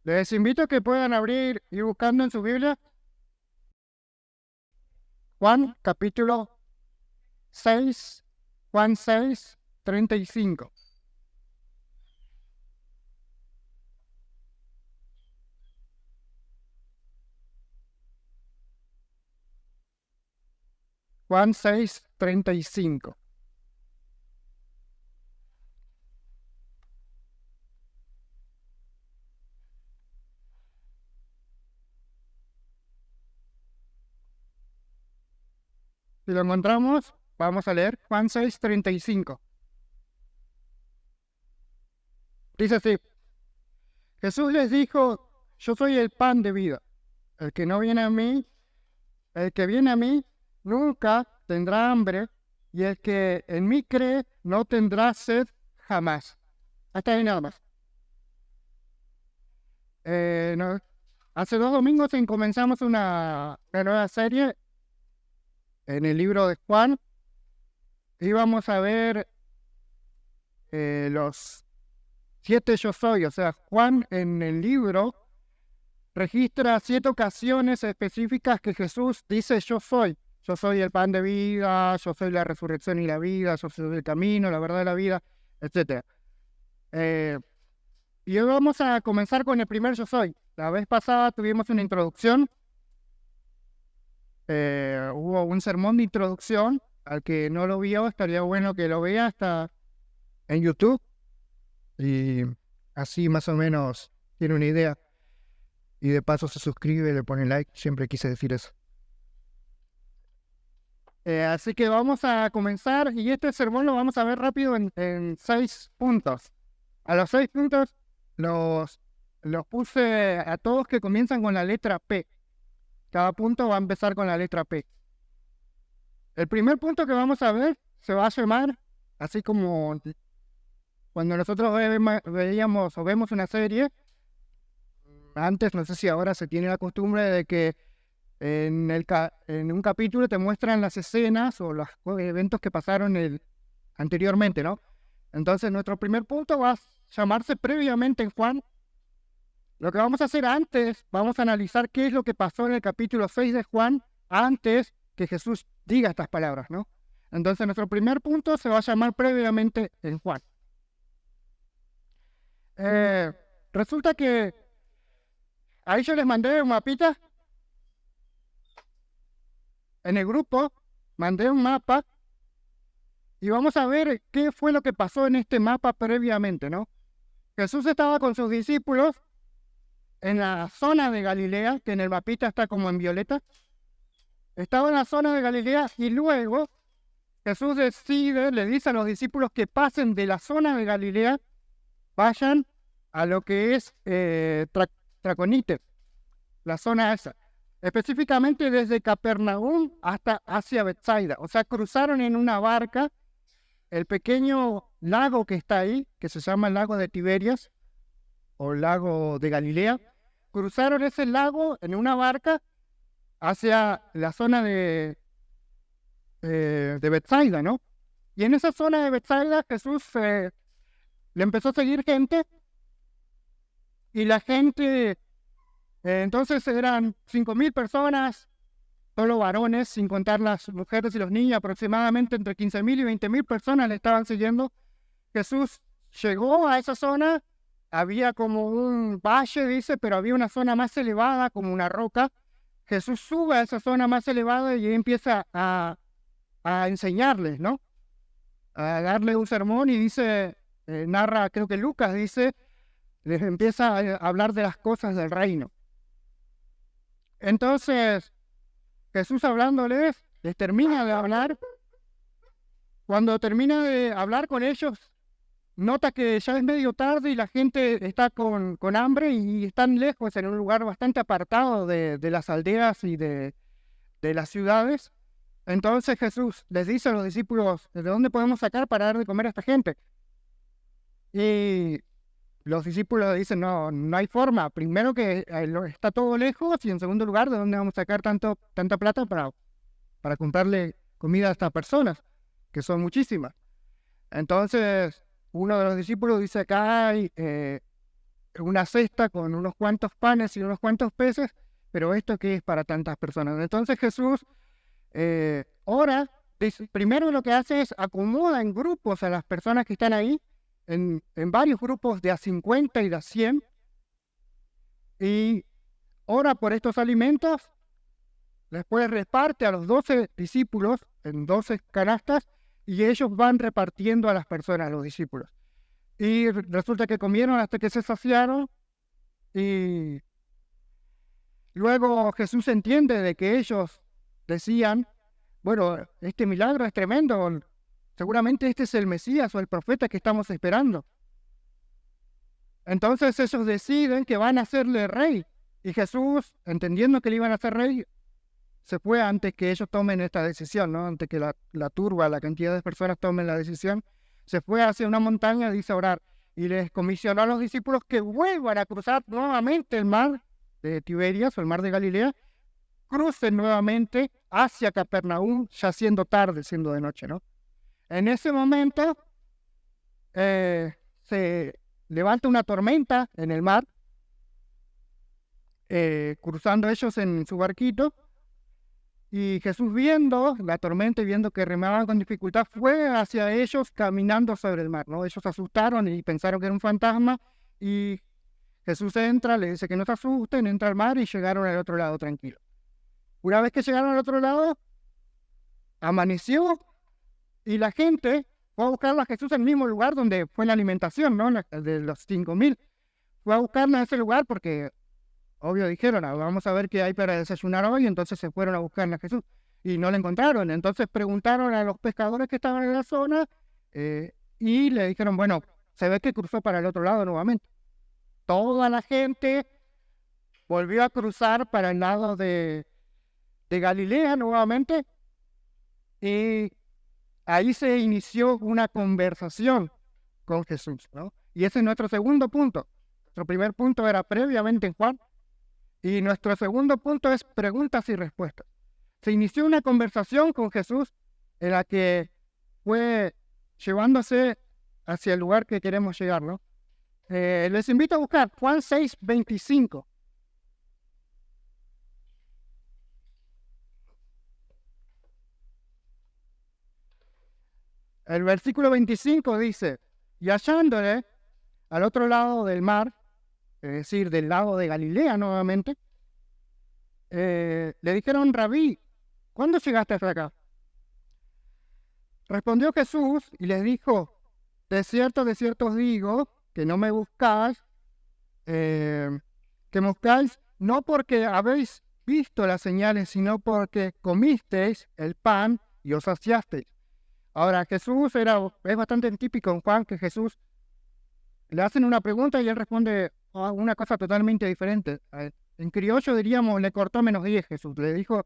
Les invito a que puedan abrir y buscando en su Biblia Juan capítulo 6, Juan 6, 35. Juan 6, 35. Si lo encontramos, vamos a leer Juan 6, 35. Dice así: Jesús les dijo: yo soy el pan de vida. El que no viene a mí, el que viene a mí, nunca tendrá hambre, y el que en mí cree no tendrá sed jamás. Hasta ahí nada más. Hace 2 domingos comenzamos una nueva serie en el libro de Juan. Íbamos a ver los 7 yo soy. O sea, Juan en el libro registra 7 ocasiones específicas que Jesús dice yo soy. Yo soy el pan de vida, yo soy la resurrección y la vida, yo soy el camino, la verdad y la vida, etc. Y hoy vamos a comenzar con el primer yo soy. La vez pasada tuvimos una introducción. Hubo un sermón de introducción. Al que no lo vio, estaría bueno que lo vea, hasta en YouTube. Y así más o menos tiene una idea. Y de paso se suscribe, le pone like. Siempre quise decir eso. Así que vamos a comenzar. Y este sermón lo vamos a ver rápido en 6 puntos. A los 6 puntos los puse a todos que comienzan con la letra P. Cada punto va a empezar con la letra P. El primer punto que vamos a ver se va a llamar, así como cuando nosotros veíamos o vemos una serie, antes, no sé si ahora se tiene la costumbre de que en un capítulo te muestran las escenas o los eventos que pasaron anteriormente, ¿no? Entonces nuestro primer punto va a llamarse previamente en Juan. Lo que vamos a hacer antes, vamos a analizar qué es lo que pasó en el capítulo 6 de Juan antes que Jesús diga estas palabras, ¿no? Entonces nuestro primer punto se va a llamar previamente en Juan. Resulta que ahí yo les mandé un mapita. En el grupo mandé un mapa y vamos a ver qué fue lo que pasó en este mapa previamente, ¿no? Jesús estaba con sus discípulos en la zona de Galilea, que en el mapita está como en violeta. Estaba en la zona de Galilea y luego Jesús le dice a los discípulos que pasen de la zona de Galilea, vayan a lo que es Traconite, la zona esa. Específicamente desde Capernaum hasta hacia Betsaida. O sea, cruzaron en una barca el pequeño lago que está ahí, que se llama el lago de Tiberias, o lago de Galilea. Cruzaron ese lago en una barca hacia la zona de Betsaida, ¿no? Y en esa zona de Betsaida Jesús le empezó a seguir gente, y la gente, entonces eran 5.000 personas, solo varones, sin contar las mujeres y los niños, aproximadamente entre 15.000 y 20.000 personas le estaban siguiendo. Jesús llegó a esa zona, había como un valle, dice, pero había una zona más elevada, como una roca. Jesús sube a esa zona más elevada y empieza a enseñarles, ¿no? A darle un sermón, y dice, narra, creo que Lucas dice, les empieza a hablar de las cosas del reino. Entonces, Jesús hablándoles, les termina de hablar. Cuando termina de hablar con ellos, nota que ya es medio tarde y la gente está con hambre y están lejos, en un lugar bastante apartado de las aldeas y de las ciudades. Entonces Jesús les dice a los discípulos: ¿de dónde podemos sacar para dar de comer a esta gente? Y los discípulos dicen: no hay forma. Primero que está todo lejos, y en segundo lugar, ¿de dónde vamos a sacar tanta plata para comprarle comida a estas personas, que son muchísimas? Entonces uno de los discípulos dice: acá hay una cesta con unos cuantos panes y unos cuantos peces, pero ¿esto qué es para tantas personas? Entonces Jesús ora, primero lo que hace es acomoda en grupos a las personas que están ahí, en varios grupos de a 50 y de a 100, y ora por estos alimentos, después reparte a los 12 discípulos en 12 canastas, y ellos van repartiendo a las personas, a los discípulos. Y resulta que comieron hasta que se saciaron, y luego Jesús entiende de que ellos decían, bueno, este milagro es tremendo, seguramente este es el Mesías o el profeta que estamos esperando. Entonces ellos deciden que van a hacerle rey, y Jesús, entendiendo que le iban a hacer rey, se fue antes que ellos tomen esta decisión, ¿no? Antes que la turba, la cantidad de personas tomen la decisión, se fue hacia una montaña, dice a orar, y les comisionó a los discípulos que vuelvan a cruzar nuevamente el mar de Tiberias o el mar de Galilea, crucen nuevamente hacia Capernaum, ya siendo tarde, siendo de noche, ¿no? En ese momento se levanta una tormenta en el mar, cruzando ellos en su barquito, y Jesús, viendo la tormenta y viendo que remaban con dificultad, fue hacia ellos caminando sobre el mar, ¿no? Ellos se asustaron y pensaron que era un fantasma, y Jesús entra, le dice que no se asusten, entra al mar, y llegaron al otro lado tranquilo. Una vez que llegaron al otro lado, amaneció, y la gente fue a buscar a Jesús en el mismo lugar donde fue la alimentación, ¿no? De los 5,000. Fue a buscarla en ese lugar porque, obvio, dijeron, vamos a ver qué hay para desayunar hoy. Entonces se fueron a buscarla a Jesús y no la encontraron. Entonces preguntaron a los pescadores que estaban en la zona y le dijeron, bueno, se ve que cruzó para el otro lado nuevamente. Toda la gente volvió a cruzar para el lado de Galilea nuevamente, y ahí se inició una conversación con Jesús, ¿no? Y ese es nuestro segundo punto. Nuestro primer punto era previamente en Juan, y nuestro segundo punto es preguntas y respuestas. Se inició una conversación con Jesús en la que fue llevándose hacia el lugar que queremos llegar, ¿no? Les invito a buscar Juan 6:25. El versículo 25 dice, y hallándole al otro lado del mar, es decir, del lado de Galilea nuevamente, le dijeron, Rabí, ¿cuándo llegaste hasta acá? Respondió Jesús y les dijo, de cierto os digo, que no me buscáis, que me buscáis no porque habéis visto las señales, sino porque comisteis el pan y os saciasteis. Ahora, Jesús es bastante típico en Juan que Jesús le hacen una pregunta y él responde a una cosa totalmente diferente. En criollo diríamos, le cortó -10 Jesús. Le dijo,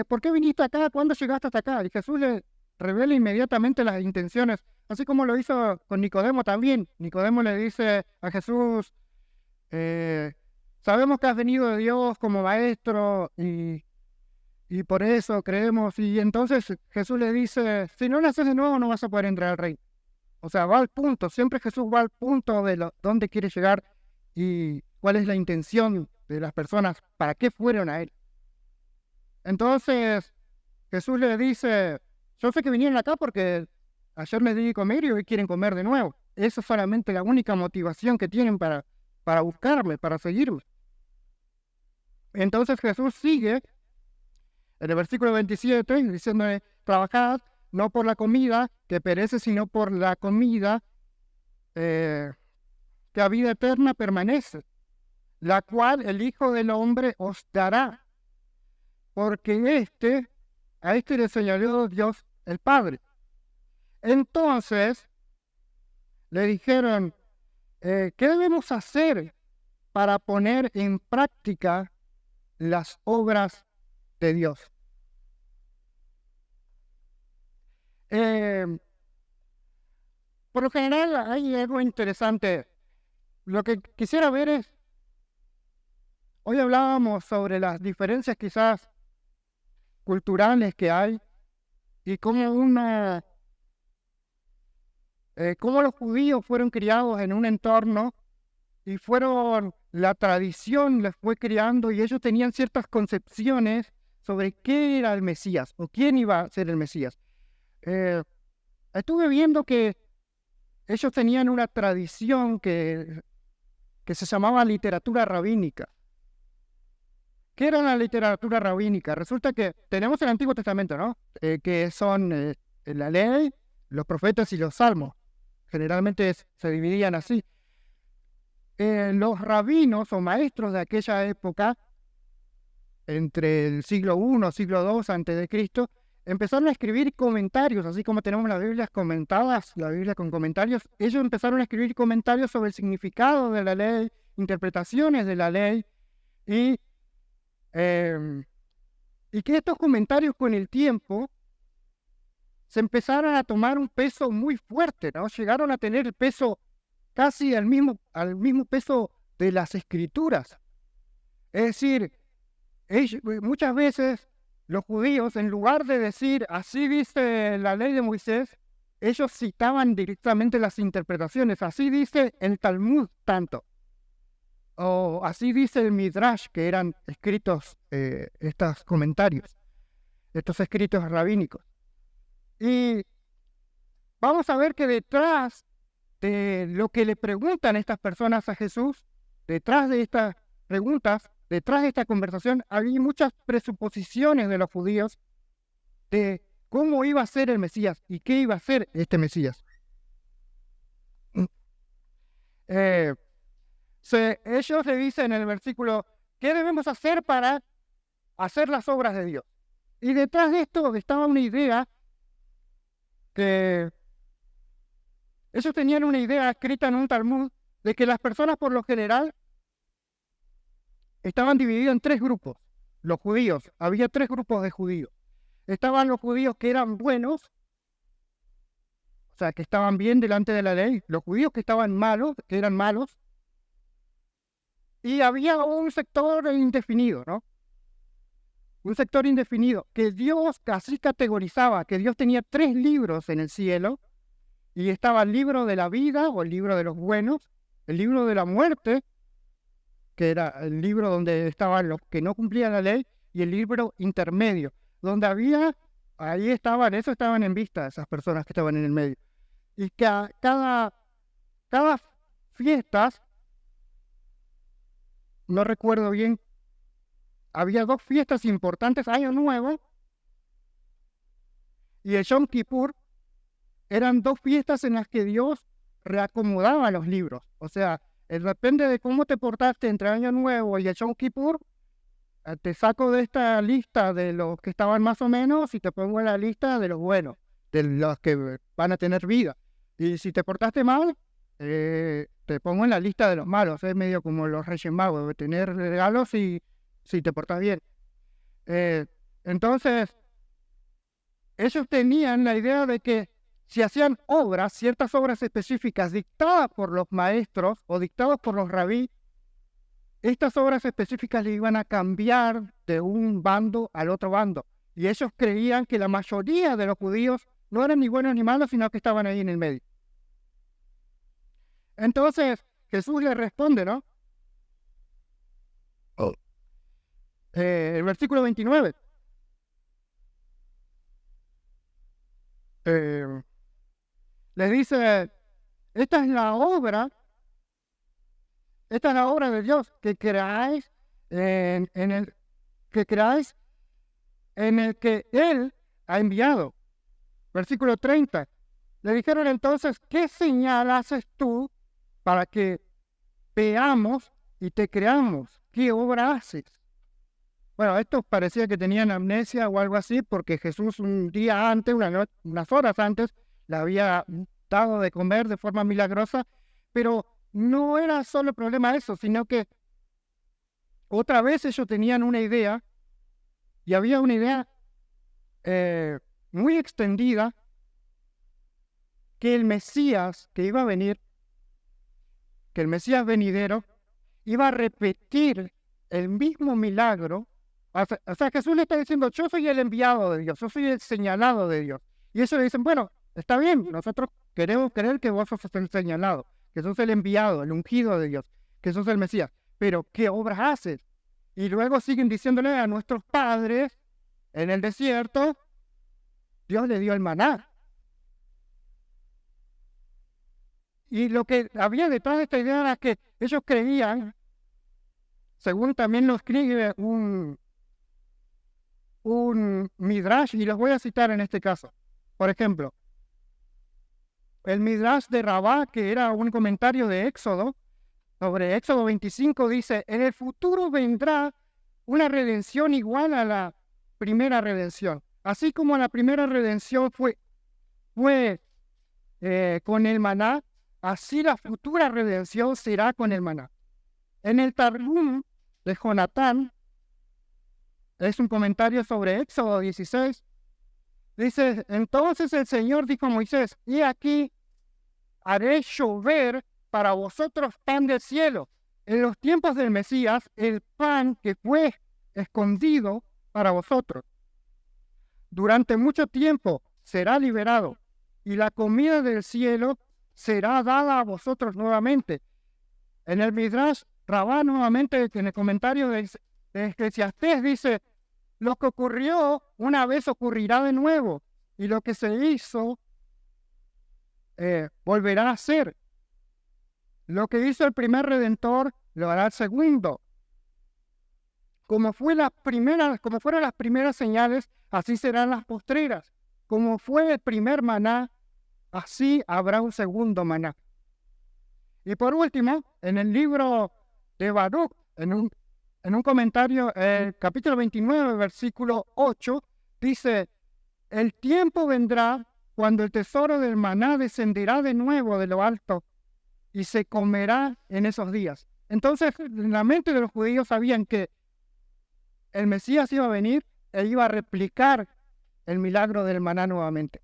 ¿por qué viniste acá? ¿Cuándo llegaste hasta acá? Y Jesús le revela inmediatamente las intenciones, así como lo hizo con Nicodemo también. Nicodemo le dice a Jesús, sabemos que has venido de Dios como maestro y por eso creemos. Y entonces Jesús le dice, si no naces de nuevo no vas a poder entrar al reino. O sea, va al punto, siempre Jesús va al punto de dónde quiere llegar y cuál es la intención de las personas, para qué fueron a él. Entonces Jesús le dice, yo sé que vinieron acá porque ayer les di comer y hoy quieren comer de nuevo. Esa es solamente la única motivación que tienen para buscarme, para seguirme. Entonces Jesús sigue en el versículo 27, diciéndole, trabajad no por la comida que perece, sino por la comida que a vida eterna permanece, la cual el Hijo del Hombre os dará, porque a este le señaló Dios el Padre. Entonces le dijeron, ¿qué debemos hacer para poner en práctica las obras de Dios? Por lo general hay algo interesante. Lo que quisiera ver es, hoy hablábamos sobre las diferencias quizás culturales que hay y cómo uno cómo los judíos fueron criados en un entorno y la tradición les fue criando y ellos tenían ciertas concepciones sobre qué era el Mesías o quién iba a ser el Mesías. Estuve viendo que ellos tenían una tradición que se llamaba literatura rabínica. ¿Qué era la literatura rabínica? Resulta que tenemos el Antiguo Testamento, ¿no? Que son la ley, los profetas y los salmos. Generalmente se dividían así. Los rabinos o maestros de aquella época, entre el siglo I, siglo II antes de Cristo, empezaron a escribir comentarios, así como tenemos las Biblias comentadas, la Biblia con comentarios. Ellos empezaron a escribir comentarios sobre el significado de la ley, interpretaciones de la ley, y que estos comentarios con el tiempo se empezaron a tomar un peso muy fuerte, ¿no? Llegaron a tener el peso casi al mismo peso de las escrituras. Es decir, muchas veces los judíos, en lugar de decir, así dice la ley de Moisés, ellos citaban directamente las interpretaciones. Así dice el Talmud tanto. O así dice el Midrash, que eran escritos, estos comentarios, estos escritos rabínicos. Y vamos a ver que detrás de lo que le preguntan estas personas a Jesús, detrás de estas preguntas, detrás de esta conversación, había muchas presuposiciones de los judíos de cómo iba a ser el Mesías y qué iba a ser este Mesías. Ellos le dicen en el versículo, ¿qué debemos hacer para hacer las obras de Dios? Y detrás de esto estaba una idea que ellos tenían una idea escrita en un Talmud de que las personas por lo general estaban divididos en tres grupos. Los judíos, había tres grupos de judíos. Estaban los judíos que eran buenos, o sea, que estaban bien delante de la ley, los judíos que estaban malos, que eran malos, y había un sector indefinido, ¿no? Un sector indefinido que Dios casi categorizaba, que Dios tenía tres libros en el cielo, y estaba el libro de la vida o el libro de los buenos, el libro de la muerte, que era el libro donde estaban los que no cumplían la ley, y el libro intermedio, donde ahí estaban en vista esas personas que estaban en el medio. Y que cada fiestas, no recuerdo bien, había dos fiestas importantes, Año Nuevo y el Yom Kippur, eran dos fiestas en las que Dios reacomodaba los libros. O sea, depende de cómo te portaste entre Año Nuevo y el Yom Kippur, te saco de esta lista de los que estaban más o menos y te pongo en la lista de los buenos, de los que van a tener vida. Y si te portaste mal, te pongo en la lista de los malos. Es medio como los Reyes Magos, de tener regalos y si te portas bien. Entonces, ellos tenían la idea de que si hacían ciertas obras específicas dictadas por los maestros o dictadas por los rabí, estas obras específicas le iban a cambiar de un bando al otro bando. Y ellos creían que la mayoría de los judíos no eran ni buenos ni malos, sino que estaban ahí en el medio. Entonces, Jesús le responde, ¿no? El versículo 29. Les dice, esta es la obra de Dios, que creáis en el que Él ha enviado. Versículo 30. Le dijeron entonces, ¿qué señal haces tú para que veamos y te creamos? ¿Qué obra haces? Bueno, estos parecía que tenían amnesia o algo así, porque Jesús un día antes, unas horas antes, le había dado de comer de forma milagrosa, pero no era solo el problema eso, sino que otra vez ellos tenían una idea, y había una idea muy extendida, que el Mesías que iba a venir, que el Mesías venidero, iba a repetir el mismo milagro. O sea, Jesús le está diciendo, yo soy el enviado de Dios, yo soy el señalado de Dios. Y ellos le dicen, bueno, Está bien, nosotros queremos creer que vos sos el señalado, que sos el enviado, el ungido de Dios, que sos el Mesías. Pero, ¿qué obras haces? Y luego siguen diciéndole a nuestros padres en el desierto, Dios le dio el maná. Y lo que había detrás de esta idea era que ellos creían, según también lo escribe un midrash, y los voy a citar en este caso. Por ejemplo, el midrash de Rabá, que era un comentario de Éxodo, sobre Éxodo 25, dice, en el futuro vendrá una redención igual a la primera redención. Así como la primera redención fue con el maná, así la futura redención será con el maná. En el Targum de Jonatán, es un comentario sobre Éxodo 16, dice, entonces el Señor dijo a Moisés, y aquí haré llover para vosotros pan del cielo. En los tiempos del Mesías, el pan que fue escondido para vosotros durante mucho tiempo será liberado, y la comida del cielo será dada a vosotros nuevamente. En el Midrash, Rabá nuevamente en el comentario de Eclesiastés dice, lo que ocurrió una vez ocurrirá de nuevo, y lo que se hizo volverá a ser. Lo que hizo el primer Redentor lo hará el segundo. Como fueron las primeras señales, así serán las postreras. Como fue el primer maná, así habrá un segundo maná. Y por último, en el libro de Baruch, en un comentario, el capítulo 29, versículo 8, dice, el tiempo vendrá cuando el tesoro del maná descenderá de nuevo de lo alto y se comerá en esos días. Entonces, en la mente de los judíos sabían que el Mesías iba a venir e iba a replicar el milagro del maná nuevamente.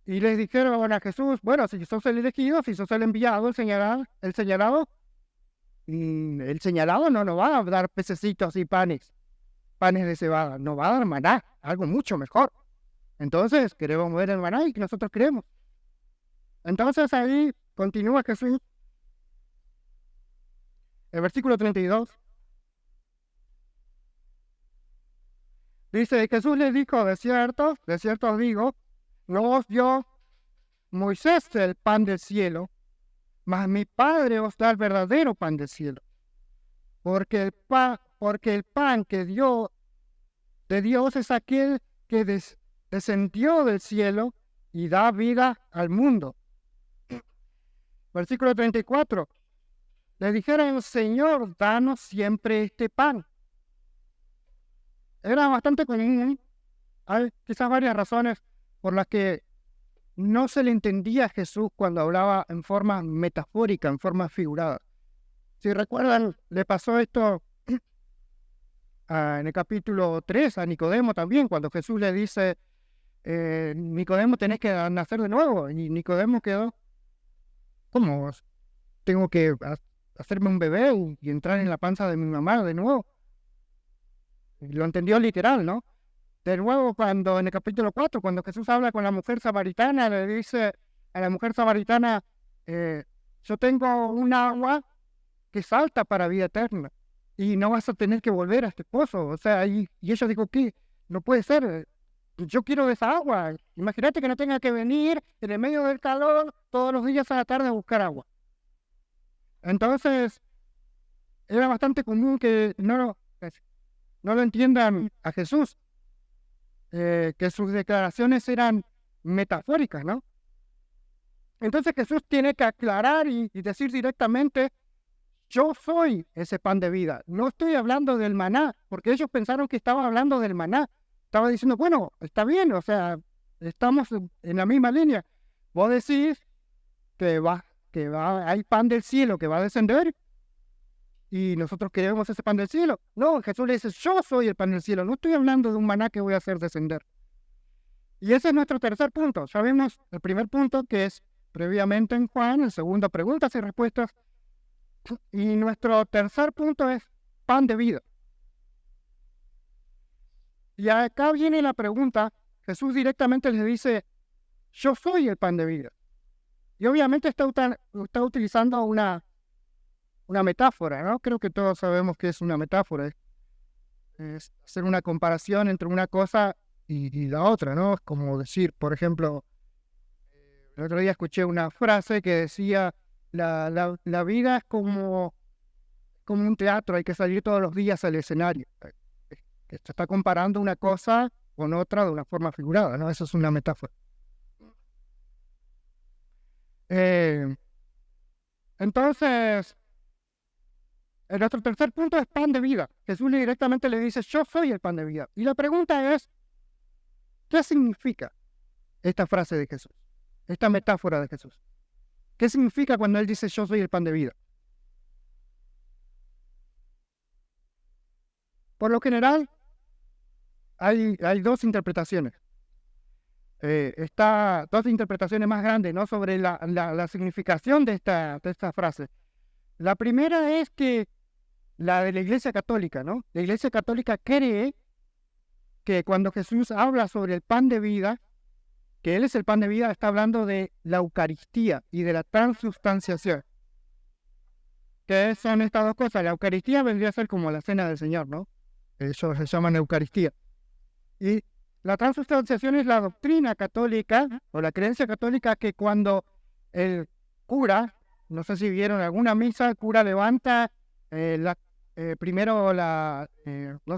Y les dijeron a Jesús, bueno, si sos el elegido, si sos el enviado, el señalado no nos va a dar pececitos y panes de cebada, nos va a dar maná, algo mucho mejor. Entonces, queremos ver el maná y que nosotros creemos. Entonces ahí continúa Jesús, el versículo 32. Dice, Jesús les dijo, de cierto os digo, no os dio Moisés el pan del cielo, mas mi Padre os da el verdadero pan del cielo. Porque el pan que dio de Dios es aquel que descendió del cielo y da vida al mundo. Versículo 34. Le dijeron, Señor, danos siempre este pan. Era bastante común. Hay quizás varias razones por las que no se le entendía a Jesús cuando hablaba en forma metafórica, en forma figurada. Si recuerdan, le pasó esto en el capítulo 3 a Nicodemo también, cuando Jesús le dice, Nicodemo, tenés que nacer de nuevo. Y Nicodemo quedó, ¿cómo? ¿Tengo que hacerme un bebé y entrar en la panza de mi mamá de nuevo? Y lo entendió literal, ¿no? De nuevo, cuando en el capítulo 4, cuando Jesús habla con la mujer samaritana, le dice a la mujer samaritana, yo tengo un agua que salta para vida eterna y no vas a tener que volver a este pozo. O sea, y ella dijo, ¿qué? No puede ser, yo quiero de esa agua. Imagínate que no tenga que venir en el medio del calor todos los días a la tarde a buscar agua. Entonces, era bastante común que no lo entiendan a Jesús, que sus declaraciones eran metafóricas, ¿no? Entonces Jesús tiene que aclarar y decir directamente, yo soy ese pan de vida. No estoy hablando del maná, porque ellos pensaron que estaba hablando del maná. Estaba diciendo, bueno, está bien, o sea, estamos en la misma línea. Vos decís que hay pan del cielo que va a descender y nosotros queremos ese pan del cielo. No, Jesús le dice, yo soy el pan del cielo. No estoy hablando de un maná que voy a hacer descender. Y ese es nuestro tercer punto. Ya vimos el primer punto, que es previamente en Juan, el segundo, preguntas y respuestas. Y nuestro tercer punto es pan de vida. Y acá viene la pregunta. Jesús directamente les dice, yo soy el pan de vida. Y obviamente está utilizando una metáfora, ¿no? Creo que todos sabemos que es una metáfora. Es hacer una comparación entre una cosa y la otra, ¿no? Es como decir, por ejemplo, el otro día escuché una frase que decía, la vida es como un teatro, hay que salir todos los días al escenario. Se está comparando una cosa con otra de una forma figurada, ¿no? Eso es una metáfora. Entonces, nuestro tercer punto es pan de vida. Jesús directamente le dice, yo soy el pan de vida. Y la pregunta es, ¿qué significa esta frase de Jesús? Esta metáfora de Jesús. ¿Qué significa cuando Él dice, yo soy el pan de vida? Por lo general, hay dos interpretaciones. Dos interpretaciones más grandes, ¿no? Sobre la significación de esta frase. La primera es que la de la Iglesia Católica, ¿no? La Iglesia Católica cree que cuando Jesús habla sobre el pan de vida, que Él es el pan de vida, está hablando de la Eucaristía y de la transubstanciación. ¿Qué son estas dos cosas? La Eucaristía vendría a ser como la cena del Señor, ¿no? Eso se llama Eucaristía. Y la transubstanciación es la doctrina católica o la creencia católica que cuando el cura, no sé si vieron alguna misa, el cura levanta no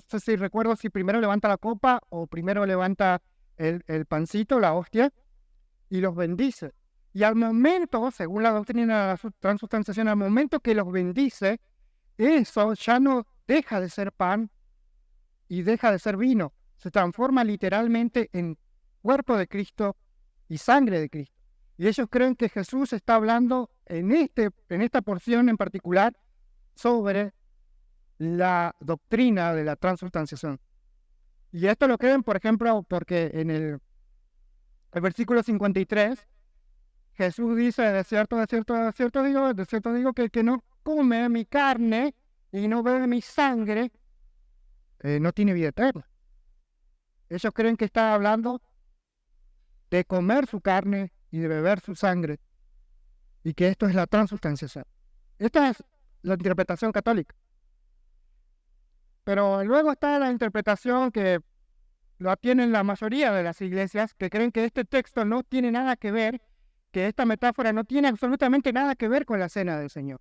sé si recuerdo si primero levanta la copa o primero levanta el pancito, la hostia, y los bendice. Y al momento, según la doctrina de la transubstanciación, al momento que los bendice, eso ya no deja de ser pan y deja de ser vino. Se transforma literalmente en cuerpo de Cristo y sangre de Cristo. Y ellos creen que Jesús está hablando en esta porción en particular sobre la doctrina de la transubstanciación. Y esto lo creen, por ejemplo, porque en el versículo 53, Jesús dice, de cierto digo que el que no come mi carne y no bebe mi sangre, no tiene vida eterna. Ellos creen que está hablando de comer su carne y de beber su sangre, y que esto es la transubstanciación. Esta es la interpretación católica. Pero luego está la interpretación que lo tienen la mayoría de las iglesias, que creen que este texto no tiene nada que ver, que esta metáfora no tiene absolutamente nada que ver con la cena del Señor.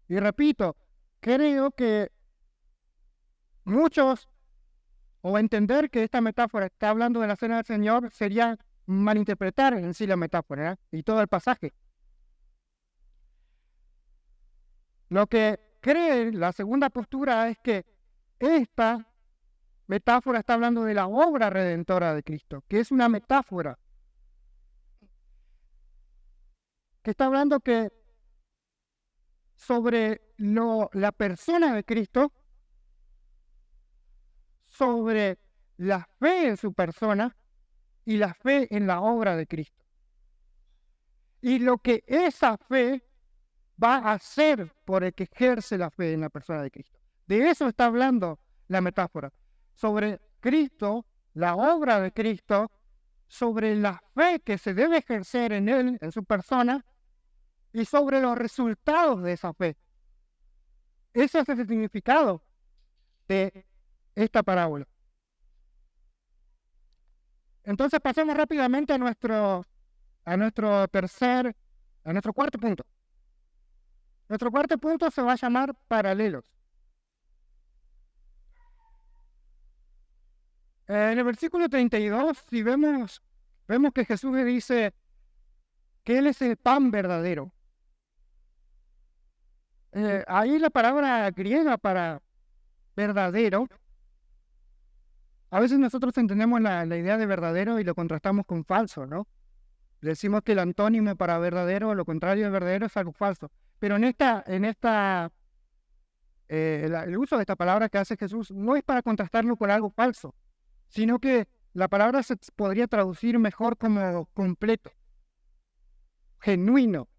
Y repito, creo que muchos, o entender que esta metáfora está hablando de la cena del Señor, sería malinterpretar en sí la metáfora, ¿eh? Y todo el pasaje. Lo que cree la segunda postura es que esta metáfora está hablando de la obra redentora de Cristo, que es una metáfora, que está hablando que sobre la persona de Cristo, sobre la fe en su persona y la fe en la obra de Cristo. Y lo que esa fe va a hacer por el que ejerce la fe en la persona de Cristo. De eso está hablando la metáfora. Sobre Cristo, la obra de Cristo, sobre la fe que se debe ejercer en Él, en su persona, y sobre los resultados de esa fe. Ese es el significado de esta parábola. Entonces pasemos rápidamente a nuestro cuarto punto. Nuestro cuarto punto se va a llamar paralelos. En el versículo 32, si vemos que Jesús le dice que Él es el pan verdadero. Ahí la palabra griega para verdadero, a veces nosotros entendemos la idea de verdadero y lo contrastamos con falso, ¿no? Decimos que el antónimo para verdadero, lo contrario de verdadero, es algo falso. Pero el uso de esta palabra que hace Jesús no es para contrastarlo con algo falso, sino que la palabra se podría traducir mejor como completo, genuino.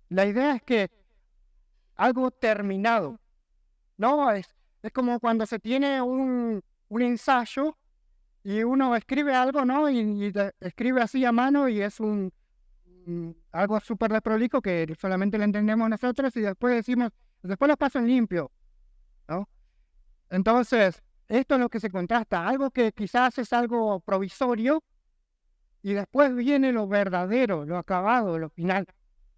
La idea es que algo terminado, ¿no? Es como cuando se tiene un ensayo y uno escribe algo, ¿no? Y escribe así a mano y es algo súper desprolijo que solamente lo entendemos nosotros y después decimos, después lo paso en limpio, ¿no? Entonces, esto es lo que se contrasta, algo que quizás es algo provisorio y después viene lo verdadero, lo acabado, lo final.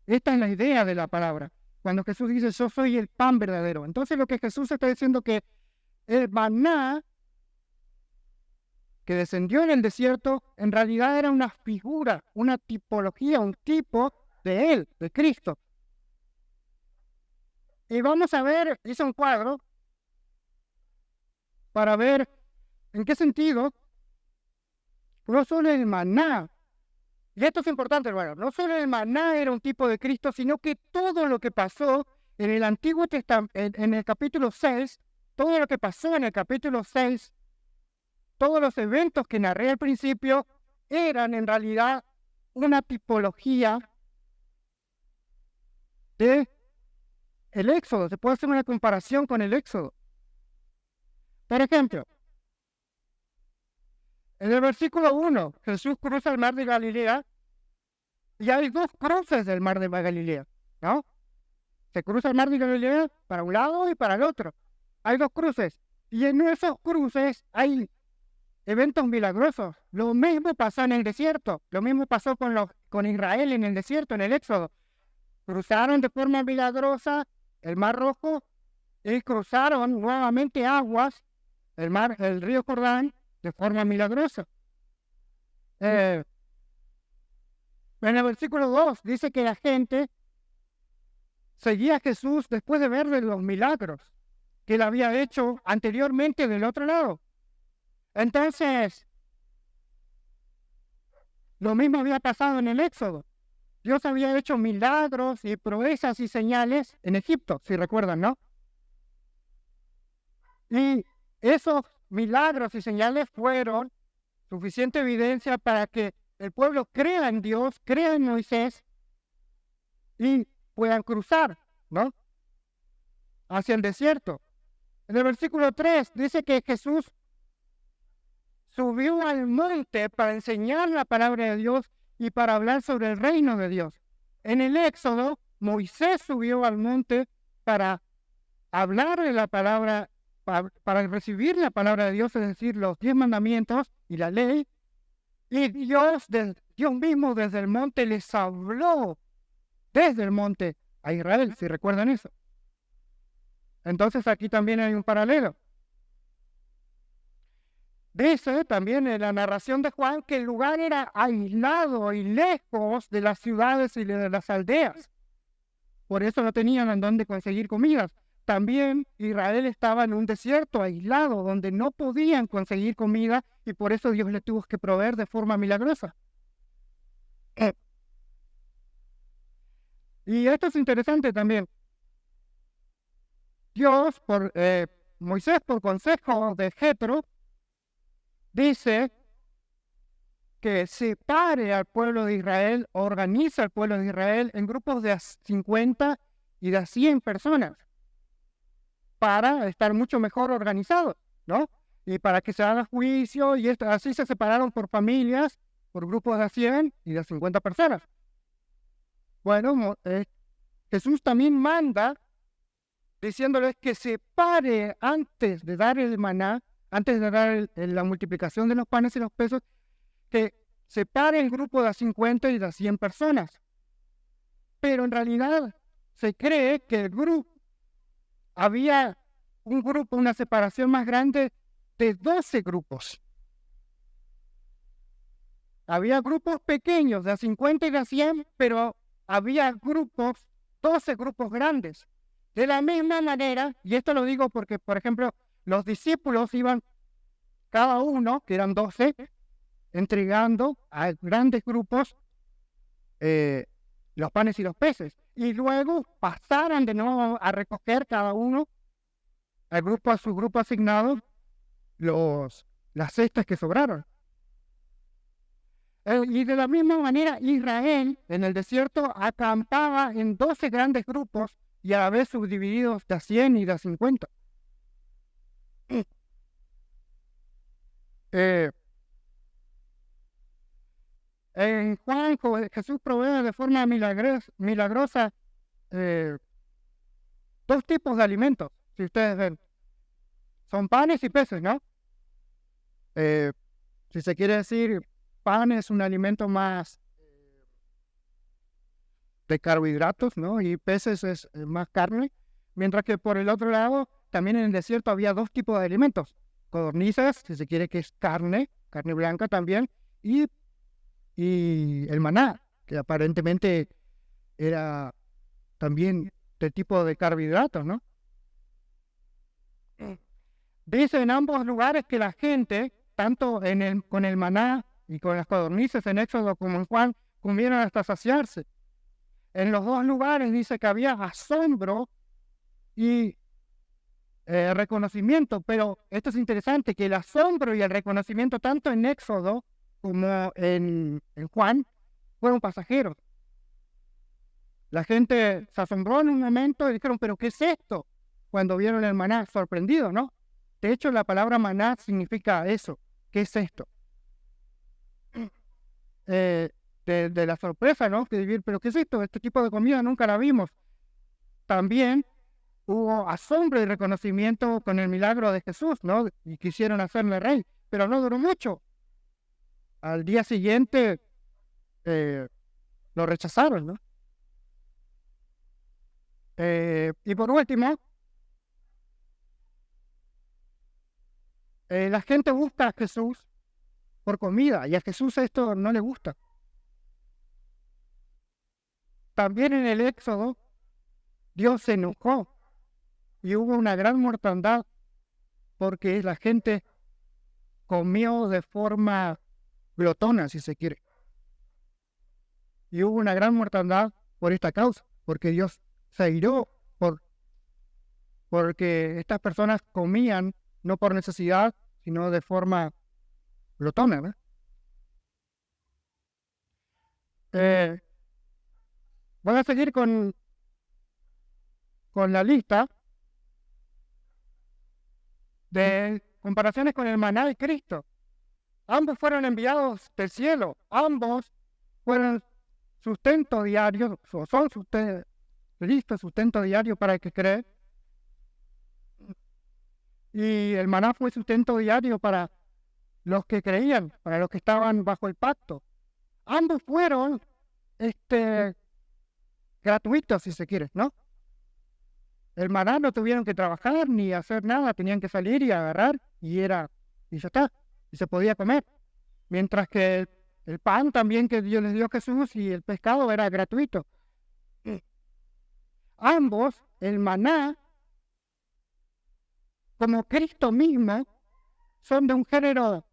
Esta es la idea de la palabra. Cuando Jesús dice, yo soy el pan verdadero. Entonces lo que Jesús está diciendo que el maná que descendió en el desierto, en realidad era una figura, una tipología, un tipo de él, de Cristo. Y vamos a ver, hice un cuadro para ver en qué sentido no solo el maná, y esto es importante, hermano, no solo el maná era un tipo de Cristo, sino que todo lo que pasó en el Antiguo Testamento, en el capítulo 6, todo lo que pasó en el capítulo 6, todos los eventos que narré al principio, eran en realidad una tipología de el Éxodo. Se puede hacer una comparación con el Éxodo. Por ejemplo, en el versículo 1, Jesús cruza el mar de Galilea y hay dos cruces del mar de Galilea, ¿no? Se cruza el mar de Galilea para un lado y para el otro. Hay dos cruces y en esos cruces hay eventos milagrosos. Lo mismo pasó en el desierto, lo mismo pasó con Israel en el desierto, en el Éxodo. Cruzaron de forma milagrosa el Mar Rojo y cruzaron nuevamente aguas, el río Jordán, de forma milagrosa. En el versículo 2 dice que la gente seguía a Jesús después de ver los milagros que él había hecho anteriormente del otro lado. Entonces, lo mismo había pasado en el Éxodo. Dios había hecho milagros y proezas y señales en Egipto, si recuerdan, ¿no? Y esos milagros y señales fueron suficiente evidencia para que el pueblo crea en Dios, crea en Moisés y puedan cruzar, ¿no? Hacia el desierto. En el versículo 3 dice que Jesús subió al monte para enseñar la palabra de Dios y para hablar sobre el reino de Dios. En el Éxodo, Moisés subió al monte para hablar de la palabra, para recibir la palabra de Dios, es decir, los 10 mandamientos y la ley. Y Dios mismo desde el monte les habló desde el monte a Israel, si recuerdan eso. Entonces aquí también hay un paralelo. Dice también en la narración de Juan que el lugar era aislado y lejos de las ciudades y de las aldeas. Por eso no tenían en dónde conseguir comidas. También Israel estaba en un desierto aislado donde no podían conseguir comida y por eso Dios les tuvo que proveer de forma milagrosa. Y esto es interesante también. Moisés, por consejo de Jetro, dice que separe al pueblo de Israel, organiza al pueblo de Israel en grupos de 50 y de 100 personas para estar mucho mejor organizados, ¿no? Y para que se haga juicio y así se separaron por familias, por grupos de 100 y de 50 personas. Bueno, Jesús también manda diciéndoles que separe antes de dar el maná, antes de dar la multiplicación de los panes y los peces, que separe el grupo de 50 y de 100 personas. Pero en realidad se cree que había un grupo, una separación más grande de 12 grupos. Había grupos pequeños de 50 y de 100, pero había 12 grupos grandes. De la misma manera, y esto lo digo porque, por ejemplo, los discípulos iban cada uno, que eran 12, entregando a grandes grupos los panes y los peces. Y luego pasaran de nuevo a recoger cada uno, a su grupo asignado, las cestas que sobraron. Y de la misma manera, Israel en el desierto acampaba en 12 grandes grupos y a la vez subdivididos de 100 y de 50. En Juan, Jesús provee de forma milagrosa dos tipos de alimentos, si ustedes ven. Son panes y peces, ¿no? Si se quiere decir, pan es un alimento más de carbohidratos, ¿no? Y peces es más carne. Mientras que por el otro lado, también en el desierto había dos tipos de alimentos. Codornices, si se quiere que es carne blanca también, y el maná, que aparentemente era también de tipo de carbohidratos, ¿no? Dice en ambos lugares que la gente, tanto con el maná y con las codornices en Éxodo como en Juan, comieron hasta saciarse. En los dos lugares dice que había asombro y reconocimiento, pero esto es interesante, que el asombro y el reconocimiento tanto en Éxodo como en Juan fueron pasajeros. La gente se asombró en un momento y dijeron, ¿pero qué es esto? Cuando vieron el maná, sorprendidos, ¿no? De hecho, la palabra maná significa eso. ¿Qué es esto? De la sorpresa, ¿no? Que decir, ¿pero qué es esto? Este tipo de comida nunca la vimos. También hubo asombro y reconocimiento con el milagro de Jesús, ¿no? Y quisieron hacerle rey, pero no duró mucho. Al día siguiente lo rechazaron, ¿no? Y por último, la gente busca a Jesús por comida y a Jesús esto no le gusta. También en el Éxodo, Dios se enojó y hubo una gran mortandad porque la gente comió de forma glotona, si se quiere. Y hubo una gran mortandad por esta causa, porque Dios se airó porque estas personas comían no por necesidad, sino de forma glotona, ¿no? Voy a seguir con la lista de comparaciones con el maná y Cristo. Ambos fueron enviados del cielo, ambos fueron sustento diario, o son sustento diario para el que cree. Y el maná fue sustento diario para los que creían, para los que estaban bajo el pacto. Ambos fueron gratuitos, si se quiere, ¿no? El maná no tuvieron que trabajar ni hacer nada, tenían que salir y agarrar y ya está, y se podía comer. Mientras que el pan también que Dios les dio a Jesús y el pescado era gratuito. Ambos, el maná, como Cristo mismo, son de un género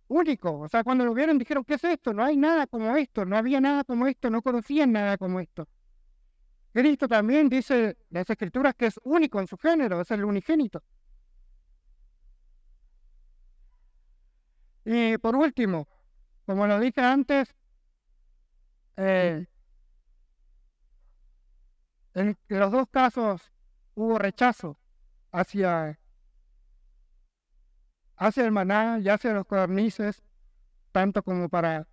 único. O sea, cuando lo vieron dijeron, ¿qué es esto? No hay nada como esto, no había nada como esto, no conocían nada como esto. Cristo también dice en las Escrituras que es único en su género, es el unigénito. Y por último, como lo dije antes, en los dos casos hubo rechazo hacia el maná y hacia los codornices, tanto como para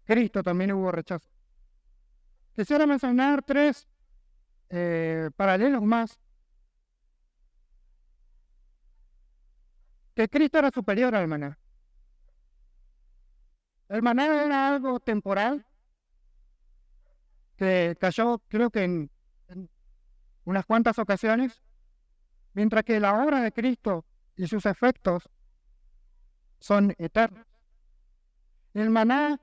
Cristo también hubo rechazo. Quisiera mencionar tres paralelos más. Que Cristo era superior al maná. El maná era algo temporal que cayó, creo que en unas cuantas ocasiones, mientras que la obra de Cristo y sus efectos son eternos. El maná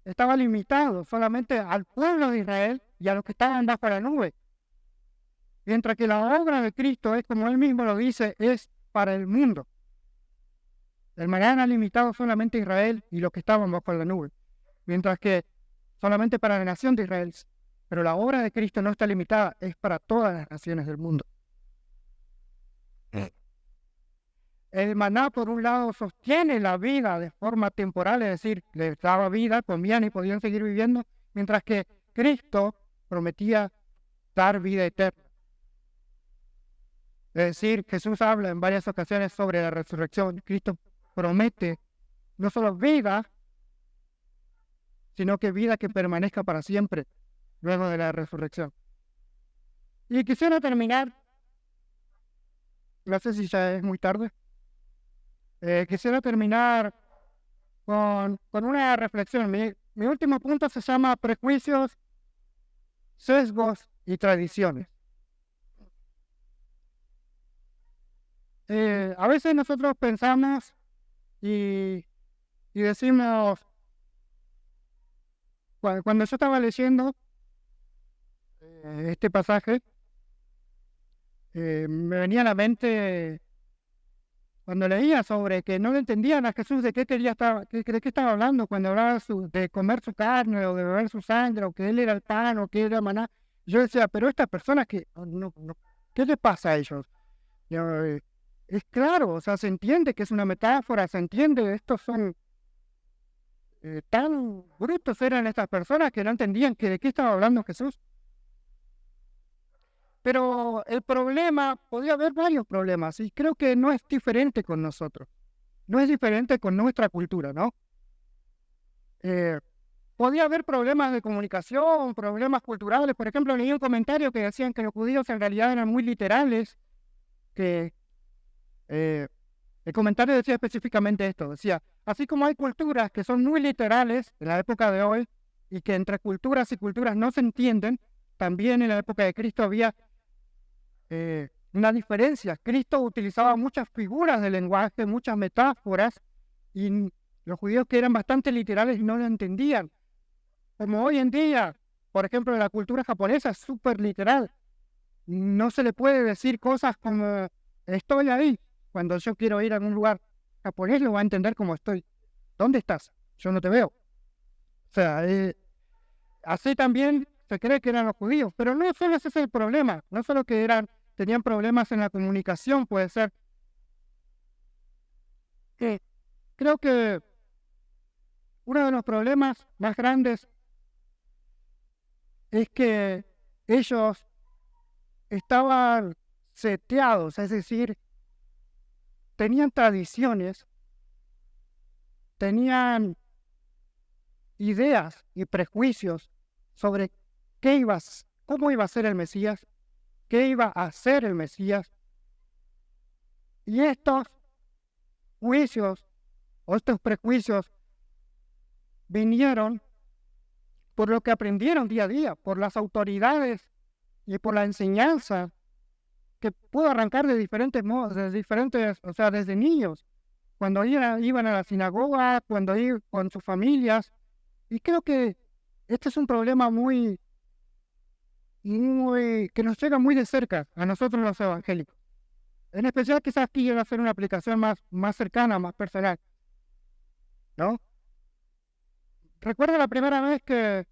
estaba limitado solamente al pueblo de Israel y a los que estaban bajo la nube. Mientras que la obra de Cristo es, como él mismo lo dice, es para el mundo. El maná era limitado solamente a Israel y los que estaban bajo la nube. Mientras que solamente para la nación de Israel. Pero la obra de Cristo no está limitada, es para todas las naciones del mundo. El maná, por un lado, sostiene la vida de forma temporal, es decir, les daba vida, comían y podían seguir viviendo, mientras que Cristo prometía dar vida eterna. Es decir, Jesús habla en varias ocasiones sobre la resurrección. Cristo promete no solo vida, sino que vida que permanezca para siempre luego de la resurrección. Y quisiera terminar, no sé si ya es muy tarde, quisiera terminar con una reflexión. Mi último punto se llama prejuicios, sesgos y tradiciones. A veces nosotros pensamos y decimos, cuando yo estaba leyendo este pasaje, me venía a la mente cuando leía sobre que no le entendían a Jesús de qué de qué estaba hablando cuando hablaba de comer su carne o de beber su sangre o que él era el pan o que él era maná. Yo decía, pero estas personas que ¿qué les pasa a ellos? Es claro, o sea, se entiende que es una metáfora, se entiende, estos son tan brutos eran estas personas que no entendían que de qué estaba hablando Jesús. Pero el problema, podía haber varios problemas, y creo que no es diferente con nosotros, no es diferente con nuestra cultura, ¿no? Podía haber problemas de comunicación, problemas culturales. Por ejemplo, leí un comentario que decían que los judíos en realidad eran muy literales, que el comentario decía específicamente esto, decía, así como hay culturas que son muy literales en la época de hoy y que entre culturas y culturas no se entienden, también en la época de Cristo había una diferencia. Cristo utilizaba muchas figuras de lenguaje, muchas metáforas, y los judíos que eran bastante literales no lo entendían. Como hoy en día, por ejemplo, la cultura japonesa es súper literal. No se le puede decir cosas como estoy ahí. Cuando yo quiero ir a un lugar japonés, lo va a entender como estoy. ¿Dónde estás? Yo no te veo. O sea, así también se cree que eran los judíos, pero no solo ese es el problema, no solo que tenían problemas en la comunicación, puede ser. Creo que uno de los problemas más grandes es que ellos estaban seteados, es decir, tenían tradiciones, tenían ideas y prejuicios sobre cómo iba a ser el Mesías, qué iba a hacer el Mesías. Y estos juicios o estos prejuicios vinieron por lo que aprendieron día a día, por las autoridades y por la enseñanza que pudo arrancar de diferentes modos, o sea, desde niños, cuando iban a la sinagoga, cuando iban con sus familias. Y creo que este es un problema que nos llega muy de cerca a nosotros los evangélicos. En especial quizás quiero hacer una aplicación más cercana, más personal, ¿no? Recuerdo la primera vez que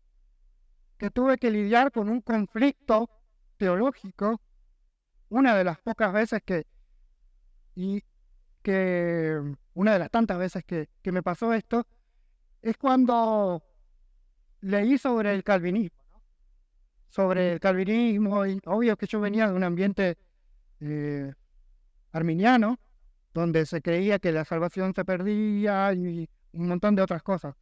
tuve que lidiar con un conflicto teológico, una de las pocas veces una de las tantas veces que me pasó esto, es cuando leí sobre el calvinismo, ¿no? Sobre el calvinismo, y obvio que yo venía de un ambiente arminiano, donde se creía que la salvación se perdía y un montón de otras cosas.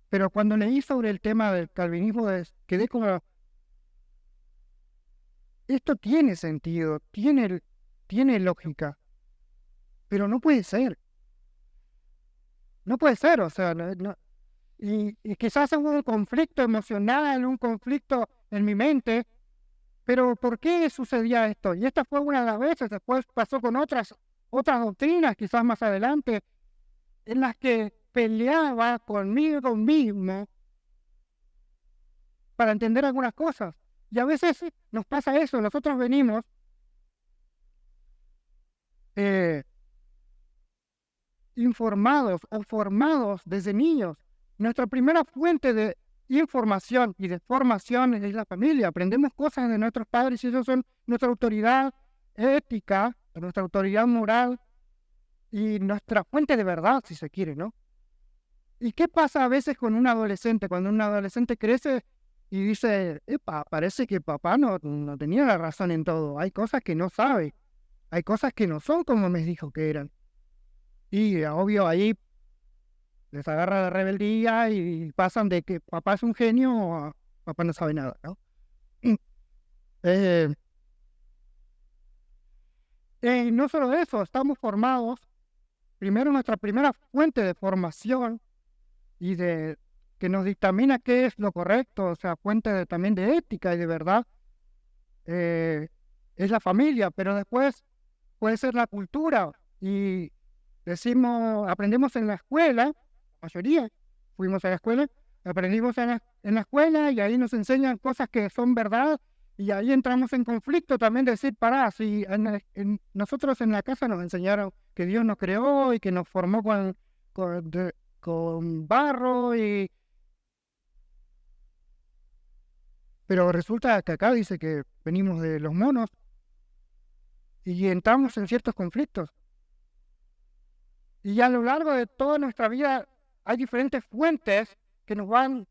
Pero cuando leí sobre el tema del calvinismo, quedé como, esto tiene sentido, tiene lógica, pero no puede ser. No puede ser, o sea, y quizás hubo un conflicto emocional, un conflicto en mi mente, pero ¿por qué sucedía esto? Y esta fue una de las veces, después pasó con otras doctrinas, quizás más adelante, en las que peleaba conmigo mismo para entender algunas cosas. Y a veces nos pasa eso, nosotros venimos informados o formados desde niños. Nuestra primera fuente de información y de formación es la familia. Aprendemos cosas de nuestros padres y ellos son nuestra autoridad ética, nuestra autoridad moral y nuestra fuente de verdad, si se quiere, ¿no? ¿Y qué pasa a veces con un adolescente? Cuando un adolescente crece y dice, epa, parece que papá no tenía la razón en todo. Hay cosas que no sabe. Hay cosas que no son como me dijo que eran. Y obvio ahí les agarra la rebeldía y pasan de que papá es un genio a papá no sabe nada, ¿no? Eh, no solo eso, estamos formados, primero nuestra primera fuente de formación y de que nos dictamina qué es lo correcto, o sea, fuente también de ética y de verdad, es la familia, pero después puede ser la cultura y aprendemos en la escuela, la mayoría fuimos a la escuela, aprendimos en la escuela y ahí nos enseñan cosas que son verdad y ahí entramos en conflicto también de decir, pará, si nosotros en la casa nos enseñaron que Dios nos creó y que nos formó con barro pero resulta que acá dice que venimos de los monos y entramos en ciertos conflictos. Y a lo largo de toda nuestra vida hay diferentes fuentes que nos van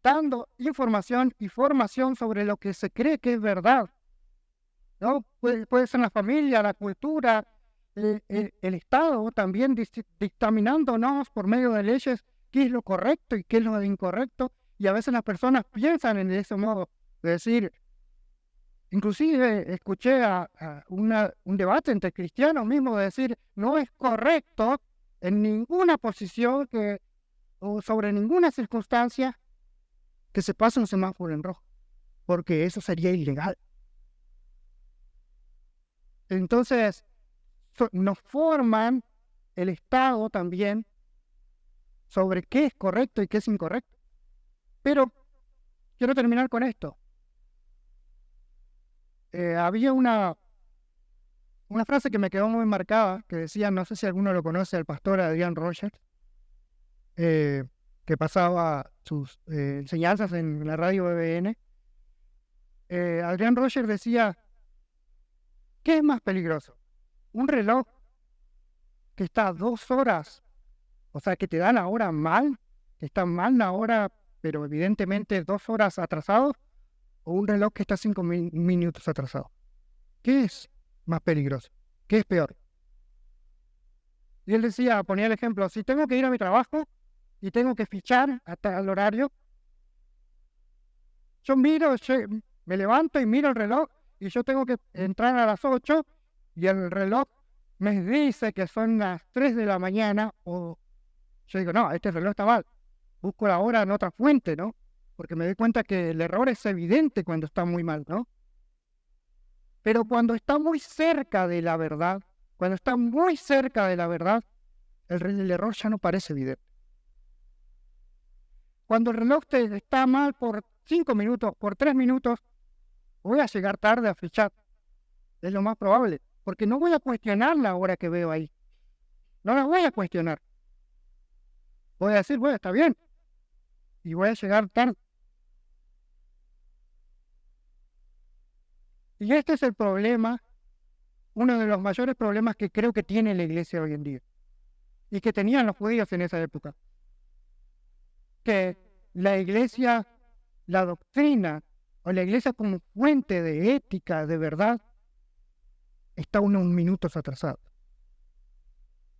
dando información y formación sobre lo que se cree que es verdad, ¿no? Puede ser la familia, la cultura, el Estado también dictaminándonos por medio de leyes qué es lo correcto y qué es lo incorrecto. Y a veces las personas piensan en ese modo, de decir, inclusive escuché un debate entre cristianos mismos de decir, no es correcto en ninguna posición o sobre ninguna circunstancia que se pase un semáforo en rojo, porque eso sería ilegal. Entonces, nos forman el Estado también sobre qué es correcto y qué es incorrecto. Pero quiero terminar con esto. Había una frase que me quedó muy marcada, que decía, no sé si alguno lo conoce, el pastor Adrian Rogers, que pasaba sus enseñanzas en la radio BBN. Adrian Rogers decía, ¿qué es más peligroso? ¿Un reloj que está 2 horas, o sea, que te dan la hora mal, que está mal la hora, pero evidentemente 2 horas atrasado, o un reloj que está 5 minutos atrasado? ¿Qué es más peligroso? ¿Qué es peor? Y él decía, ponía el ejemplo, si tengo que ir a mi trabajo y tengo que fichar hasta el horario, yo me levanto y miro el reloj y yo tengo que entrar a las 8 y el reloj me dice que son las 3 de la mañana, o yo digo, no, este reloj está mal, busco la hora en otra fuente, ¿no? Porque me doy cuenta que el error es evidente cuando está muy mal, ¿no? Pero cuando está muy cerca de la verdad, el error ya no parece evidente. Cuando el reloj está mal por 5 minutos, por 3 minutos, voy a llegar tarde a fichar. Es lo más probable, porque no voy a cuestionar la hora que veo ahí. No la voy a cuestionar. Voy a decir, bueno, está bien. Y voy a llegar tarde. Y este es el problema, uno de los mayores problemas que creo que tiene la iglesia hoy en día. Y que tenían los judíos en esa época. Que la iglesia, la doctrina, o la iglesia como fuente de ética, de verdad, está unos minutos atrasada.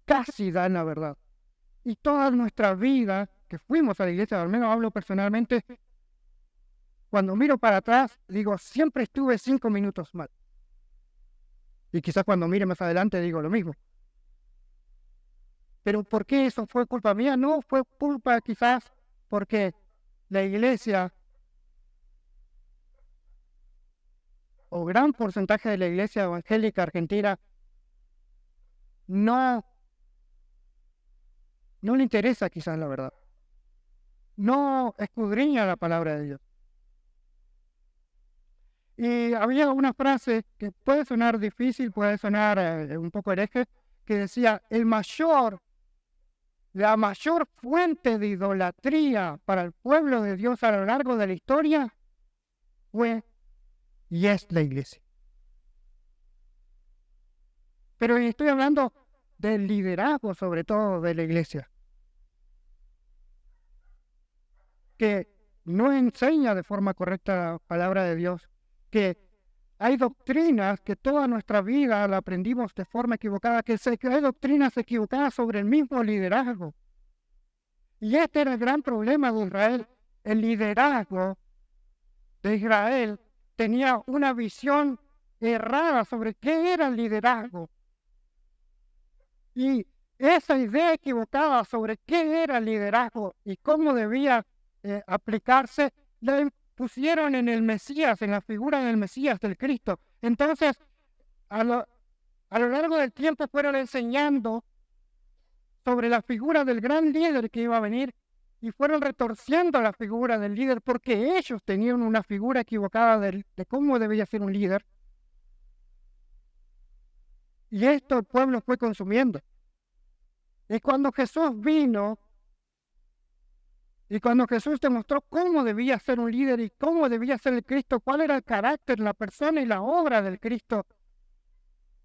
Casi da la verdad. Y toda nuestra vida que fuimos a la iglesia, al menos hablo personalmente, cuando miro para atrás, digo, siempre estuve 5 minutos mal. Y quizás cuando mire más adelante digo lo mismo. Pero ¿por qué eso fue culpa mía? No, fue culpa quizás porque la iglesia, o gran porcentaje de la iglesia evangélica argentina, no le interesa quizás la verdad. No escudriña la palabra de Dios. Y había una frase que puede sonar difícil, puede sonar un poco hereje, que decía, la mayor fuente de idolatría para el pueblo de Dios a lo largo de la historia fue y es la iglesia. Pero estoy hablando del liderazgo, sobre todo de la iglesia, que no enseña de forma correcta la palabra de Dios, que hay doctrinas que toda nuestra vida la aprendimos de forma equivocada, que hay doctrinas equivocadas sobre el mismo liderazgo. Y este era el gran problema de Israel. El liderazgo de Israel tenía una visión errada sobre qué era el liderazgo. Y esa idea equivocada sobre qué era el liderazgo y cómo debía aplicarse, la pusieron en el Mesías, en la figura del Mesías, del Cristo. Entonces, a lo largo del tiempo fueron enseñando sobre la figura del gran líder que iba a venir y fueron retorciendo la figura del líder porque ellos tenían una figura equivocada de cómo debía ser un líder. Y esto el pueblo fue consumiendo. Y cuando Jesús vino, y cuando Jesús demostró cómo debía ser un líder y cómo debía ser el Cristo, cuál era el carácter, la persona y la obra del Cristo,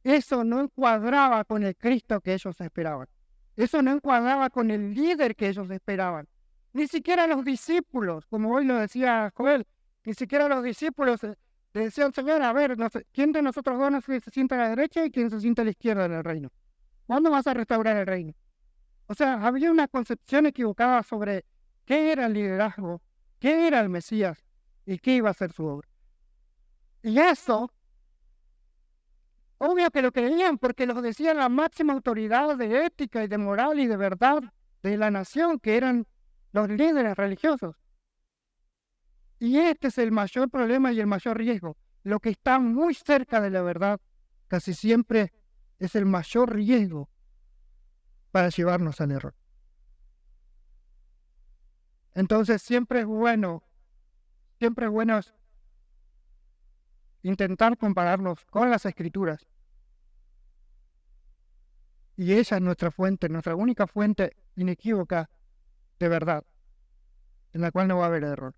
eso no encuadraba con el Cristo que ellos esperaban. Eso no encuadraba con el líder que ellos esperaban. Ni siquiera los discípulos, como hoy lo decía Joel, ni siquiera los discípulos le decían, Señor, a ver, ¿quién de nosotros dos se sienta a la derecha y quién se sienta a la izquierda en el reino? ¿Cuándo vas a restaurar el reino? O sea, había una concepción equivocada sobre qué era el liderazgo, qué era el Mesías y qué iba a ser su obra. Y eso, obvio que lo creían porque los decía la máxima autoridad de ética y de moral y de verdad de la nación, que eran los líderes religiosos. Y este es el mayor problema y el mayor riesgo. Lo que está muy cerca de la verdad casi siempre es el mayor riesgo para llevarnos al error. Entonces siempre es bueno intentar compararnos con las Escrituras. Y esa es nuestra fuente, nuestra única fuente inequívoca de verdad, en la cual no va a haber error.